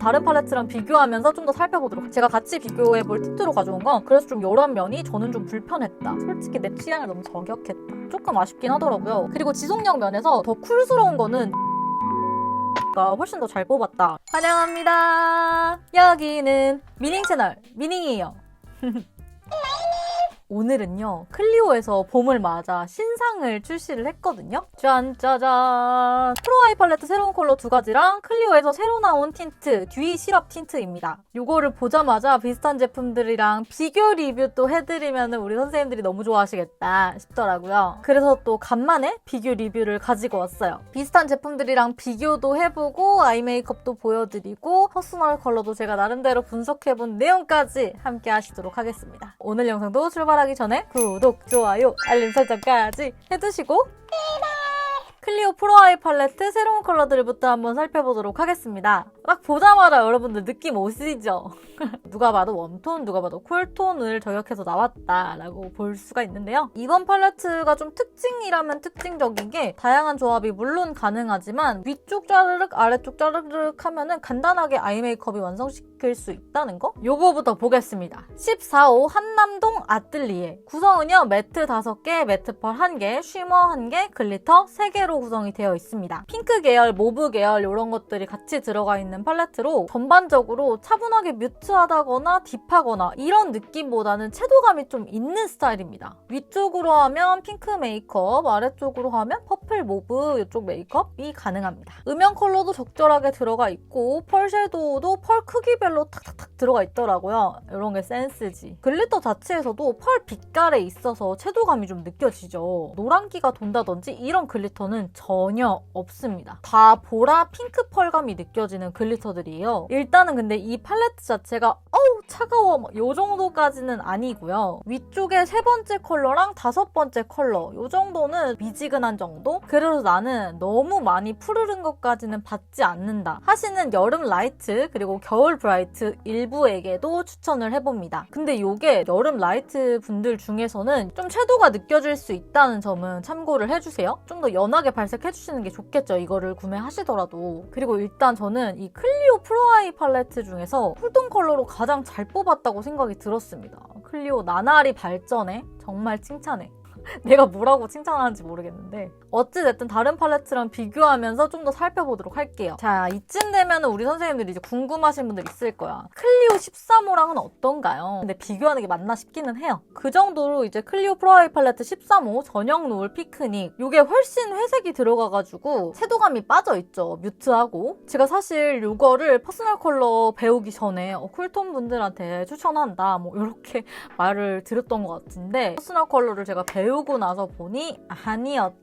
다른 팔레트랑 비교하면서 좀 더 살펴보도록. 제가 같이 비교해볼 팁으로 가져온 건 그래서 좀 이런 면이 저는 좀 불편했다. 솔직히 내 취향을 너무 저격했다. 조금 아쉽긴 하더라고요. 그리고 지속력 면에서 더 쿨스러운 거는 가 훨씬 더 잘 뽑았다. 환영합니다. 여기는 미닝 채널 미닝이에요. 오늘은요, 클리오에서 봄을 맞아 신상을 출시를 했거든요. 짠짜잔! 프로아이 팔레트 새로운 컬러 2가지랑 클리오에서 새로 나온 틴트, 듀이 시럽 틴트입니다. 요거를 보자마자 비슷한 제품들이랑 비교 리뷰 또 해드리면 우리 선생님들이 너무 좋아하시겠다 싶더라고요. 그래서 또 간만에 비교 리뷰를 가지고 왔어요. 비슷한 제품들이랑 비교도 해보고 아이 메이크업도 보여드리고 퍼스널 컬러도 제가 나름대로 분석해본 내용까지 함께 하시도록 하겠습니다. 오늘 영상도 출발하기 전에 구독, 좋아요, 알림 설정까지 해두시고 클리오 프로아이 팔레트 새로운 컬러들부터 한번 살펴보도록 하겠습니다. 딱 보자마자 여러분들 느낌 오시죠? 누가 봐도 웜톤, 누가 봐도 쿨톤을 저격해서 나왔다라고 볼 수가 있는데요. 이번 팔레트가 좀 특징이라면 특징적인 게 다양한 조합이 물론 가능하지만 위쪽 짜르륵, 아래쪽 짜르륵 하면은 간단하게 아이 메이크업이 완성시킬 수 있다는 거? 요거부터 보겠습니다. 14호 한남동 아뜰리에. 구성은요, 매트 5개, 매트 펄 1개, 쉬머 1개, 글리터 3개로 구성이 되어 있습니다. 핑크 계열, 모브 계열 이런 것들이 같이 들어가 있는 팔레트로 전반적으로 차분하게 뮤트하다거나 딥하거나 이런 느낌보다는 채도감이 좀 있는 스타일입니다. 위쪽으로 하면 핑크 메이크업, 아래쪽으로 하면 퍼플 모브 이쪽 메이크업이 가능합니다. 음영 컬러도 적절하게 들어가 있고 펄 섀도우도 펄 크기별로 탁탁탁 들어가 있더라고요. 이런 게 센스지. 글리터 자체에서도 펄 빛깔에 있어서 채도감이 좀 느껴지죠. 노란기가 돈다든지 이런 글리터는 전혀 없습니다. 다 보라 핑크 펄감이 느껴지는 글리터들이에요. 일단은 근데 이 팔레트 자체가 어우 차가워 요 정도까지는 아니고요. 위쪽에 3번째 컬러랑 5번째 컬러 요 정도는 미지근한 정도? 그래서 나는 너무 많이 푸르른 것까지는 받지 않는다 하시는 여름 라이트 그리고 겨울 브라이트 일부에게도 추천을 해봅니다. 근데 요게 여름 라이트 분들 중에서는 좀 섀도우가 느껴질 수 있다는 점은 참고를 해주세요. 좀 더 연하게 발색해주시는 게 좋겠죠. 이거를 구매하시더라도. 그리고 일단 저는 이 클리오 프로아이 팔레트 중에서 쿨톤 컬러로 가장 잘 뽑았다고 생각이 들었습니다. 클리오 나날이 발전해. 정말 칭찬해. 내가 뭐라고 칭찬하는지 모르겠는데 어찌됐든 다른 팔레트랑 비교하면서 좀 더 살펴보도록 할게요. 자, 이쯤 되면 우리 선생님들이 이제 궁금하신 분들 있을 거야. 클리오 13호랑은 어떤가요? 근데 비교하는 게 맞나 싶기는 해요. 그 정도로 이제 클리오 프로아이 팔레트 13호 전형 노을 피크닉 이게 훨씬 회색이 들어가가지고 채도감이 빠져있죠. 뮤트하고. 제가 사실 이거를 퍼스널 컬러 배우기 전에 쿨톤 분들한테 추천한다 뭐 이렇게 말을 들었던 것 같은데 퍼스널 컬러를 제가 배우고 나서 보니 아니었다.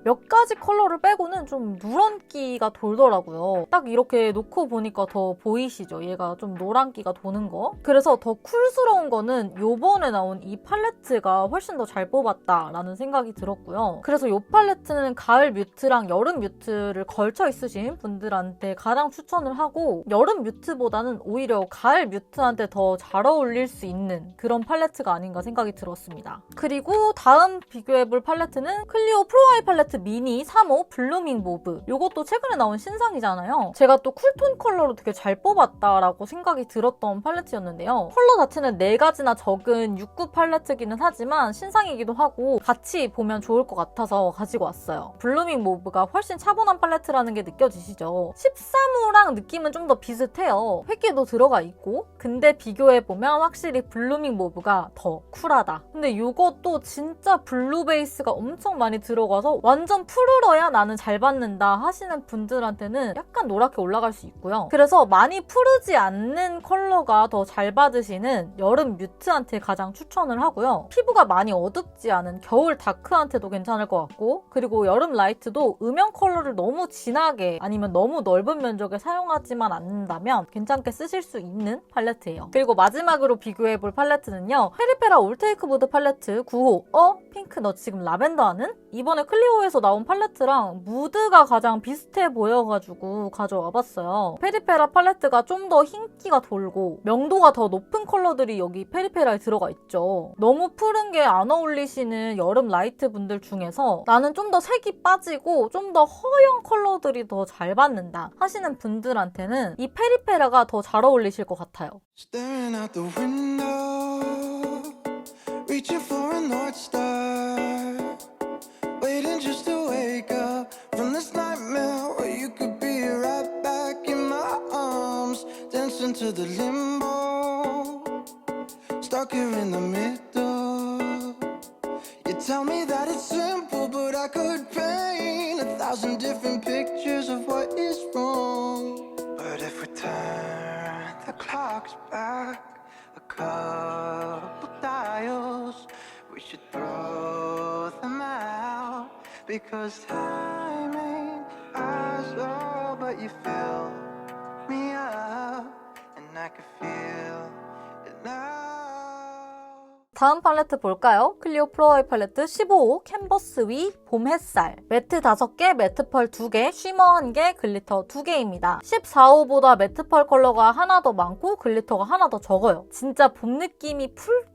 몇 가지 컬러를 빼고는 좀 누런기가 돌더라고요. 딱 이렇게 놓고 보니까 더 보이시죠? 얘가 좀 노란기가 도는 거. 그래서 더 쿨스러운 거는 요번에 나온 이 팔레트가 훨씬 더 잘 뽑았다라는 생각이 들었고요. 그래서 이 팔레트는 가을 뮤트랑 여름 뮤트를 걸쳐 있으신 분들한테 가장 추천을 하고 여름 뮤트보다는 오히려 가을 뮤트한테 더 잘 어울릴 수 있는 그런 팔레트가 아닌가 생각이 들었습니다. 그리고 다음 비교해볼 팔레트는 클리오 프로아이 팔레트 미니 3호 블루밍 모브. 이것도 최근에 나온 신상이잖아요. 제가 또 쿨톤 컬러로 되게 잘 뽑았다라고 생각이 들었던 팔레트였는데요. 컬러 자체는 4가지나 적은 6구 팔레트기는 하지만 신상이기도 하고 같이 보면 좋을 것 같아서 가지고 왔어요. 블루밍 모브가 훨씬 차분한 팔레트라는 게 느껴지시죠? 13호랑 느낌은 좀 더 비슷해요. 획기도 들어가 있고 근데 비교해보면 확실히 블루밍 모브가 더 쿨하다. 근데 이것도 진짜 블루 베이스가 엄청 많이 들어가서 완전 푸르러야 나는 잘 받는다 하시는 분들한테는 약간 노랗게 올라갈 수 있고요. 그래서 많이 푸르지 않는 컬러가 더 잘 받으시는 여름 뮤트한테 가장 추천을 하고요. 피부가 많이 어둡지 않은 겨울 다크한테도 괜찮을 것 같고 그리고 여름 라이트도 음영 컬러를 너무 진하게 아니면 너무 넓은 면적에 사용하지만 않는다면 괜찮게 쓰실 수 있는 팔레트예요. 그리고 마지막으로 비교해볼 팔레트는요. 페리페라 올테이크 보드 팔레트 9호 핑크 너 지금 라벤더 하는? 이번에 이번에 클리오에서 나온 팔레트랑 무드가 가장 비슷해 보여가지고 가져와봤어요. 페리페라 팔레트가 좀 더 흰기가 돌고 명도가 더 높은 컬러들이 여기 페리페라에 들어가 있죠. 너무 푸른 게 안 어울리시는 여름 라이트 분들 중에서 나는 좀 더 색이 빠지고 좀 더 허연 컬러들이 더 잘 받는다 하시는 분들한테는 이 페리페라가 더 잘 어울리실 것 같아요. Staring out the window, reaching for a North Star, waiting just to wake up from this nightmare where you could be right back in my arms, dancing to the limbo, stuck here in the middle. You tell me that it's simple, but I could paint 1,000 different pictures of what is wrong. But if we turn the clocks back a couple dials, we should throw them out, because time ain't ours, oh, but you fill me up and I can feel it now. 다음 팔레트 볼까요? 클리오 프로아이 팔레트 15호 캔버스 위 봄 햇살 매트 5개, 매트 펄 2개, 쉬머 1개, 글리터 2개입니다. 14호보다 매트 펄 컬러가 하나 더 많고 글리터가 하나 더 적어요. 진짜 봄 느낌이 풀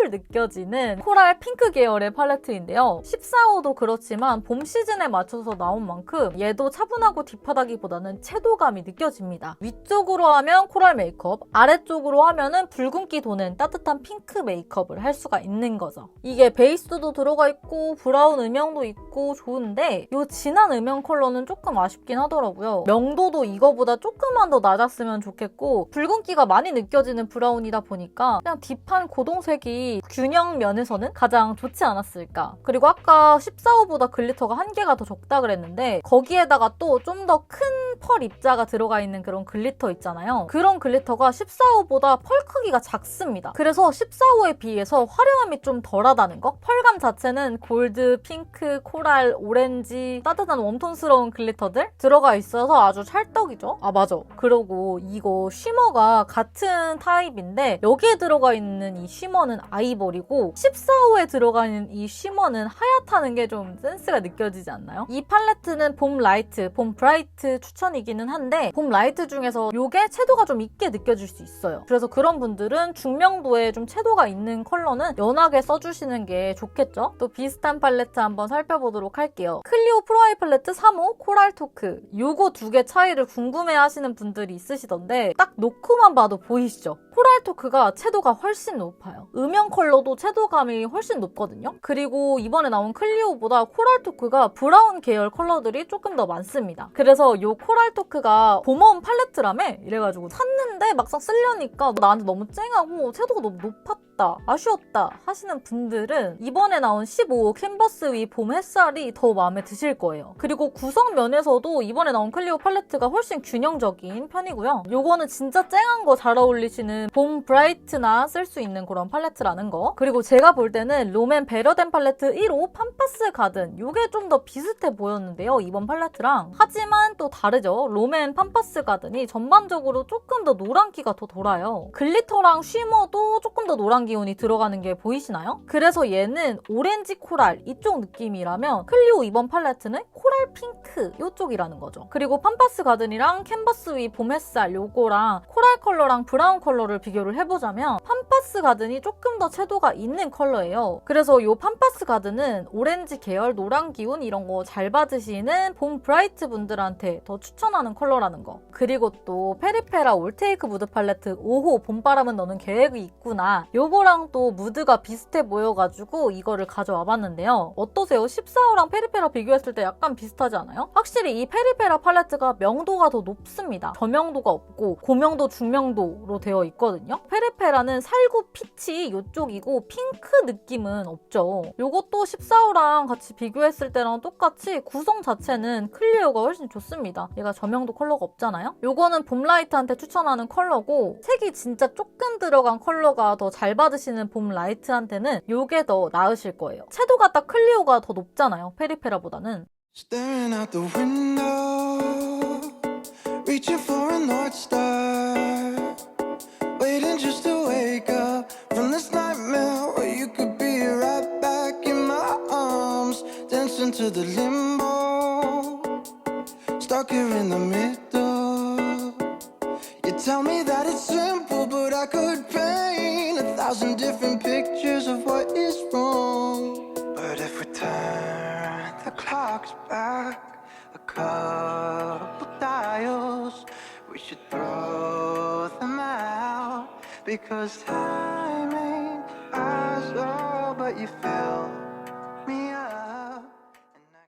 느껴지는 코랄 핑크 계열의 팔레트인데요. 14호도 그렇지만 봄 시즌에 맞춰서 나온 만큼 얘도 차분하고 딥하다기보다는 채도감이 느껴집니다. 위쪽으로 하면 코랄 메이크업, 아래쪽으로 하면은 붉은기 도는 따뜻한 핑크 메이크업을 할 수가 있는 거죠. 이게 베이스도 들어가 있고 브라운 음영도 있고 좋은데 이 진한 음영 컬러는 조금 아쉽긴 하더라고요. 명도도 이거보다 조금만 더 낮았으면 좋겠고 붉은기가 많이 느껴지는 브라운이다 보니까 그냥 딥한 고동색이 균형 면에서는 가장 좋지 않았을까. 그리고 아까 14호보다 글리터가 한 개가 더 적다 그랬는데 거기에다가 또 좀 더 큰 펄 입자가 들어가 있는 그런 글리터 있잖아요. 그런 글리터가 14호보다 펄 크기가 작습니다. 그래서 14호에 비해서 화려함이 좀 덜하다는 거? 펄감 자체는 골드, 핑크, 코랄, 오렌지, 따뜻한 웜톤스러운 글리터들 들어가 있어서 아주 찰떡이죠. 아 맞아. 그리고 이거 쉬머가 같은 타입인데 여기에 들어가 있는 이 쉬머는 아이보리고 14호에 들어가 있는 이 쉬머는 하얗다는 게 좀 센스가 느껴지지 않나요? 이 팔레트는 봄 라이트, 봄 브라이트 추천이기는 한데 봄 라이트 중에서 이게 채도가 좀 있게 느껴질 수 있어요. 그래서 그런 분들은 중명도에 좀 채도가 있는 컬러는 연하게 써주시는 게 좋겠죠? 또 비슷한 팔레트 한번 살펴보도록 할게요. 클리오 프로아이 팔레트 3호 코랄 토크. 요거 두 개 차이를 궁금해하시는 분들이 있으시던데 딱 놓고만 봐도 보이시죠? 코랄 토크가 채도가 훨씬 높아요. 음영 컬러도 채도감이 훨씬 높거든요. 그리고 이번에 나온 클리오보다 코랄 토크가 브라운 계열 컬러들이 조금 더 많습니다. 그래서 이 코랄 토크가 봄웜 팔레트라며 이래가지고 샀는데 막상 쓰려니까 나한테 너무 쨍하고 채도가 너무 높았다, 아쉬웠다 하시는 분들은 이번에 나온 15호 캔버스 위 봄 햇살이 더 마음에 드실 거예요. 그리고 구성 면에서도 이번에 나온 클리오 팔레트가 훨씬 균형적인 편이고요. 요거는 진짜 쨍한 거 잘 어울리시는 봄 브라이트나 쓸 수 있는 그런 팔레트라는 거. 그리고 제가 볼 때는 롬앤 베러덴 팔레트 1호 팜파스 가든 요게 좀 더 비슷해 보였는데요. 이번 팔레트랑. 하지만 또 다르죠. 롬앤 팜파스 가든이 전반적으로 조금 더 노란기가 더 돌아요. 글리터랑 쉬머도 조금 더 노란 기운이 들어가는 게 보이시나요? 그래서 얘는 오렌지 코랄 이쪽 느낌이라면 클리오 이번 팔레트는 코랄 핑크 이쪽이라는 거죠. 그리고 팜파스 가든이랑 캔버스 위 봄 햇살 요거랑 코랄 컬러랑 브라운 컬러를 비교를 해보자면 팜파스 가든이 조금 더 채도가 있는 컬러예요. 그래서 이 팜파스 가든은 오렌지 계열, 노란 기운 이런 거 잘 받으시는 봄 브라이트 분들한테 더 추천하는 컬러라는 거. 그리고 또 페리페라 올테이크 무드 팔레트 5호 봄바람은 너는 계획이 있구나. 요거랑 또 무드가 비슷해 보여가지고 이거를 가져와 봤는데요. 어떠세요? 14호랑 페리페라 비교했을 때 약간 비슷하지 않아요? 확실히 이 페리페라 팔레트가 명도가 더 높습니다. 저명도가 없고 고명도, 중명도로 되어 있거든요. 페리페라는 살구 피치 이쪽이고 핑크 느낌은 없죠. 요것도 14호랑 같이 비교했을 때랑 똑같이 구성 자체는 클리오가 훨씬 좋습니다. 얘가 저명도 컬러가 없잖아요? 요거는 봄라이트한테 추천하는 컬러고 색이 진짜 조금 들어간 컬러가 더 잘 받으시는 봄라이트한테는 요게 더 나으실 거예요. 채도가 딱 클리오가 더 높잖아요. 페리페라보다는. Staring out the window, reaching for a North Star, waiting just to wake up from this nightmare where you could be right back in my arms, dancing to the tell me that it's simple, but I could paint 1,000 different pictures of what is wrong. But if we turn the clocks back a couple dials, we should throw them out, because time ain't ours, oh, but you fill me up.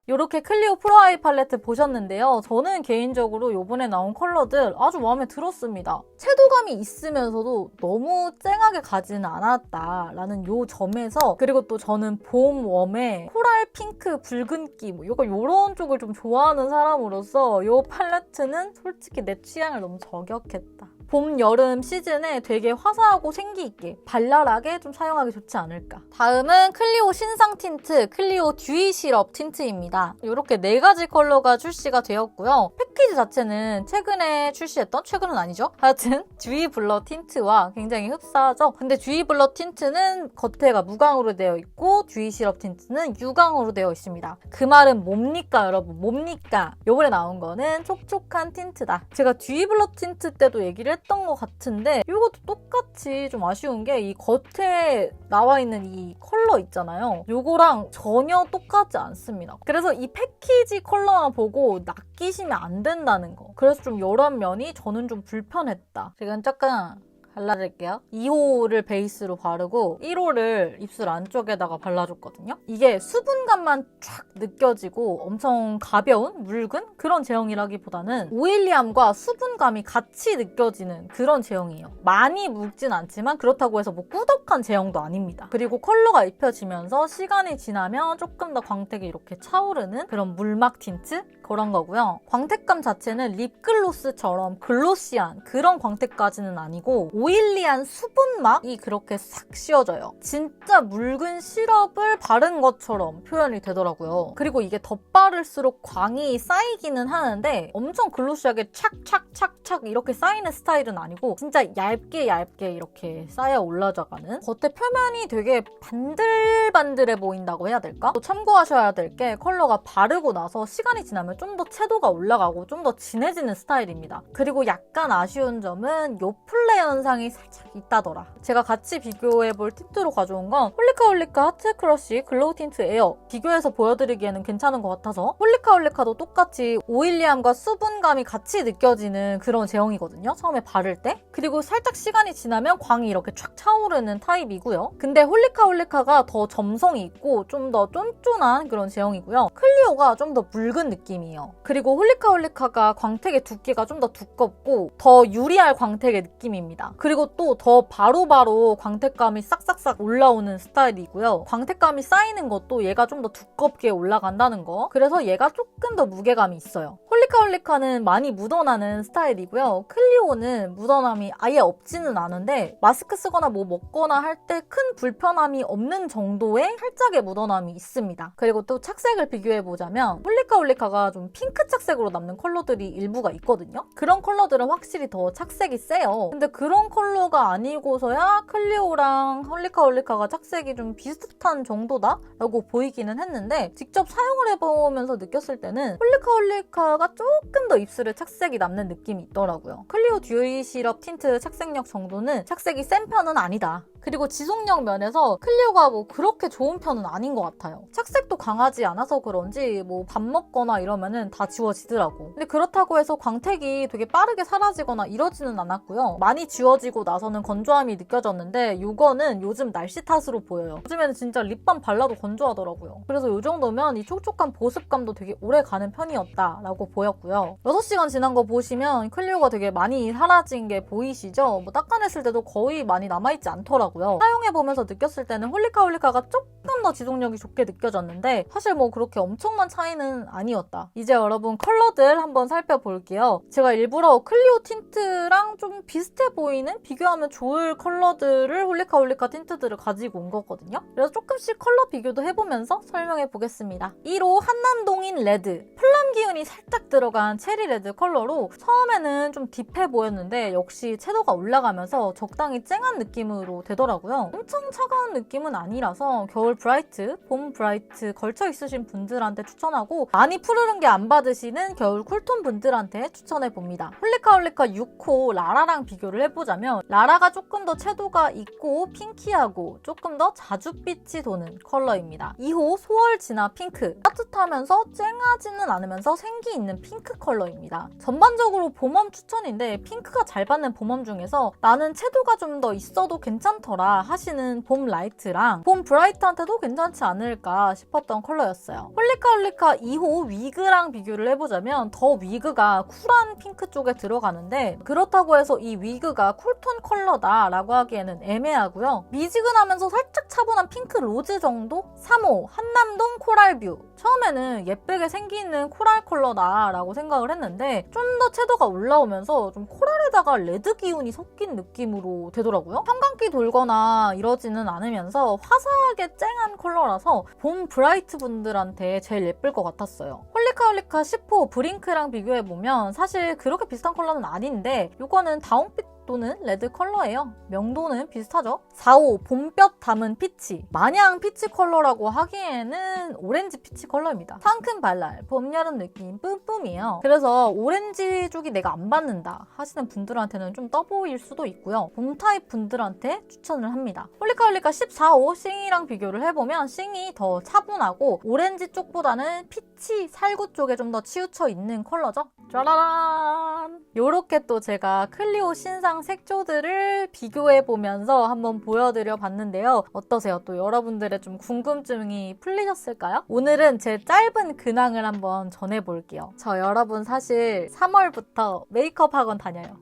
이렇게 클리오 프로 아이 팔레트 보셨는데요. 저는 개인적으로 요번에 나온 컬러들 아주 마음에 들었습니다. 채도감이 있으면서도 너무 쨍하게 가지는 않았다라는 요 점에서, 그리고 또 저는 봄 웜에 코랄 핑크 붉은기 요런 쪽을 좀 좋아하는 사람으로서 요 팔레트는 솔직히 내 취향을 너무 저격했다. 봄, 여름 시즌에 되게 화사하고 생기있게 발랄하게 좀 사용하기 좋지 않을까. 다음은 클리오 신상 틴트, 클리오 듀이 시럽 틴트입니다. 이렇게 4가지 컬러가 출시가 되었고요. 패키지 자체는 최근은 아니죠? 하여튼 듀이 블러 틴트와 굉장히 흡사하죠? 근데 듀이 블러 틴트는 겉에가 무광으로 되어 있고 듀이 시럽 틴트는 유광으로 되어 있습니다. 그 말은 뭡니까 여러분? 뭡니까? 요번에 나온 거는 촉촉한 틴트다. 제가 듀이 블러 틴트 때도 얘기를 했던 것 같은데 이것도 똑같이 좀 아쉬운 게 이 겉에 나와 있는 이 컬러 있잖아요. 요거랑 전혀 똑같지 않습니다. 그래서 이 패키지 컬러만 보고 낚이시면 안 된다는 거. 그래서 좀 이런 면이 저는 좀 불편했다. 지금 잠깐 발라줄게요. 2호를 베이스로 바르고 1호를 입술 안쪽에다가 발라줬거든요. 이게 수분감만 쫙 느껴지고 엄청 가벼운 묽은 그런 제형이라기보다는 오일리함과 수분감이 같이 느껴지는 그런 제형이에요. 많이 묽진 않지만 그렇다고 해서 뭐 꾸덕한 제형도 아닙니다. 그리고 컬러가 입혀지면서 시간이 지나면 조금 더 광택이 이렇게 차오르는 그런 물막 틴트? 그런 거고요. 광택감 자체는 립글로스처럼 글로시한 그런 광택까지는 아니고 오일리한 수분막이 그렇게 싹 씌워져요. 진짜 묽은 시럽을 바른 것처럼 표현이 되더라고요. 그리고 이게 덧바를수록 광이 쌓이기는 하는데 엄청 글로시하게 착착착착 이렇게 쌓이는 스타일은 아니고 진짜 얇게 이렇게 쌓여 올라가는, 겉에 표면이 되게 반들반들해 보인다고 해야 될까? 또 참고하셔야 될 게 컬러가 바르고 나서 시간이 지나면 좀 더 채도가 올라가고 좀 더 진해지는 스타일입니다. 그리고 약간 아쉬운 점은 요 플레 현상이 살짝 있다더라. 제가 같이 비교해볼 틴트로 가져온 건 홀리카홀리카 하트 크러쉬 글로우 틴트 에어. 비교해서 보여드리기에는 괜찮은 것 같아서. 홀리카홀리카도 똑같이 오일리함과 수분감이 같이 느껴지는 그런 제형이거든요. 처음에 바를 때. 그리고 살짝 시간이 지나면 광이 이렇게 촥 차오르는 타입이고요. 근데 홀리카홀리카가 더 점성이 있고 좀 더 쫀쫀한 그런 제형이고요. 클리오가 좀 더 묽은 느낌이에요. 그리고 홀리카홀리카가 광택의 두께가 좀 더 두껍고 더 유리알 광택의 느낌입니다. 그리고 또 더 바로바로 광택감이 싹싹싹 올라오는 스타일이고요. 광택감이 쌓이는 것도 얘가 좀 더 두껍게 올라간다는 거. 그래서 얘가 조금 더 무게감이 있어요. 홀리카홀리카는 많이 묻어나는 스타일이고요. 클리오는 묻어남이 아예 없지는 않은데 마스크 쓰거나 뭐 먹거나 할 때 큰 불편함이 없는 정도의 살짝의 묻어남이 있습니다. 그리고 또 착색을 비교해보자면 홀리카홀리카가 좀 핑크 착색으로 남는 컬러들이 일부가 있거든요. 그런 컬러들은 확실히 더 착색이 세요. 근데 그런 컬러가 아니고서야 클리오랑 홀리카홀리카가 착색이 좀 비슷한 정도다? 라고 보이기는 했는데 직접 사용을 해보면서 느꼈을 때는 홀리카홀리카가 조금 더 입술에 착색이 남는 느낌이 있더라고요. 클리오 듀이 시럽 틴트 착색력 정도는 착색이 센 편은 아니다. 그리고 지속력 면에서 클리오가 뭐 그렇게 좋은 편은 아닌 것 같아요. 착색도 강하지 않아서 그런지 뭐 밥 먹거나 이러면은 다 지워지더라고. 근데 그렇다고 해서 광택이 되게 빠르게 사라지거나 이러지는 않았고요. 많이 지워지고 나서는 건조함이 느껴졌는데 이거는 요즘 날씨 탓으로 보여요. 요즘에는 진짜 립밤 발라도 건조하더라고요. 그래서 이 정도면 이 촉촉한 보습감도 되게 오래 가는 편이었다라고 보였고요. 6시간 지난 거 보시면 클리오가 되게 많이 사라진 게 보이시죠? 뭐 닦아냈을 때도 거의 많이 남아있지 않더라고요. 사용해보면서 느꼈을 때는 홀리카홀리카가 조금 더 지속력이 좋게 느껴졌는데 사실 뭐 그렇게 엄청난 차이는 아니었다. 이제 여러분 컬러들 한번 살펴볼게요. 제가 일부러 클리오 틴트랑 좀 비슷해 보이는, 비교하면 좋을 컬러들을 홀리카홀리카 틴트들을 가지고 온 거거든요. 그래서 조금씩 컬러 비교도 해보면서 설명해 보겠습니다. 1호 한남동인 레드. 플럼 기운이 살짝 들어간 체리 레드 컬러로 처음에는 좀 딥해 보였는데 역시 채도가 올라가면서 적당히 쨍한 느낌으로 되더라고요. 되더라고요. 엄청 차가운 느낌은 아니라서 겨울 브라이트, 봄 브라이트 걸쳐 있으신 분들한테 추천하고 많이 푸르른 게 안 받으시는 겨울 쿨톤 분들한테 추천해봅니다. 홀리카홀리카 6호 라라랑 비교를 해보자면 라라가 조금 더 채도가 있고 핑키하고 조금 더 자줏빛이 도는 컬러입니다. 2호 소월 진화 핑크, 따뜻하면서 쨍하지는 않으면서 생기 있는 핑크 컬러입니다. 전반적으로 봄웜 추천인데 핑크가 잘 받는 봄웜 중에서 나는 채도가 좀 더 있어도 괜찮더라 하시는 봄 라이트랑 봄 브라이트한테도 괜찮지 않을까 싶었던 컬러였어요. 홀리카홀리카 2호 위그랑 비교를 해보자면 더 위그가 쿨한 핑크 쪽에 들어가는데 그렇다고 해서 이 위그가 쿨톤 컬러다라고 하기에는 애매하고요. 미지근하면서 살짝 차분한 핑크 로즈 정도? 3호 한남동 코랄뷰, 처음에는 예쁘게 생기는 코랄 컬러다라고 생각을 했는데 좀 더 채도가 올라오면서 좀 코랄에다가 레드 기운이 섞인 느낌으로 되더라고요. 형광기 돌거나 이러지는 않으면서 화사하게 쨍한 컬러라서 봄 브라이트 분들한테 제일 예쁠 것 같았어요. 홀리카홀리카 10호 브링크랑 비교해보면 사실 그렇게 비슷한 컬러는 아닌데 이거는 다운빛 또는 레드 컬러예요. 명도는 비슷하죠? 4호 봄볕 담은 피치, 마냥 피치 컬러라고 하기에는 오렌지 피치 컬러입니다. 상큼 발랄, 봄, 여름 느낌 뿜뿜이에요. 그래서 오렌지 쪽이 내가 안 받는다 하시는 분들한테는 좀 떠보일 수도 있고요. 봄 타입 분들한테 추천을 합니다. 홀리카홀리카 14호 싱이랑 비교를 해보면 싱이 더 차분하고 오렌지 쪽보다는 피치, 살구 쪽에 좀 더 치우쳐 있는 컬러죠. 짜라란! 요렇게 또 제가 클리오 신상 색조들을 비교해보면서 한번 보여드려 봤는데요. 어떠세요? 또 여러분들의 좀 궁금증이 풀리셨을까요? 오늘은 제 짧은 근황을 한번 전해볼게요. 저 여러분 사실 3월부터 메이크업 학원 다녀요.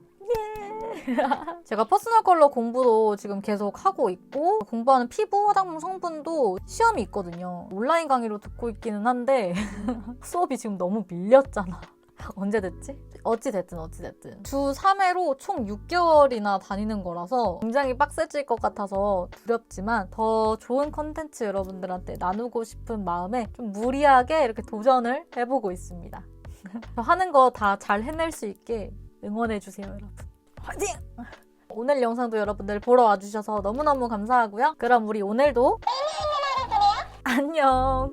제가 퍼스널 컬러 공부도 지금 계속 하고 있고 공부하는 피부, 화장품 성분도 시험이 있거든요. 온라인 강의로 듣고 있기는 한데 수업이 지금 너무 밀렸잖아. 언제 됐지? 어찌됐든 주 3회로 총 6개월이나 다니는 거라서 굉장히 빡세질 것 같아서 두렵지만 더 좋은 컨텐츠 여러분들한테 나누고 싶은 마음에 좀 무리하게 이렇게 도전을 해보고 있습니다. 하는 거 다 잘 해낼 수 있게 응원해주세요, 여러분. 화이팅! 오늘 영상도 여러분들 보러 와주셔서 너무너무 감사하고요. 그럼 우리 오늘도 안녕!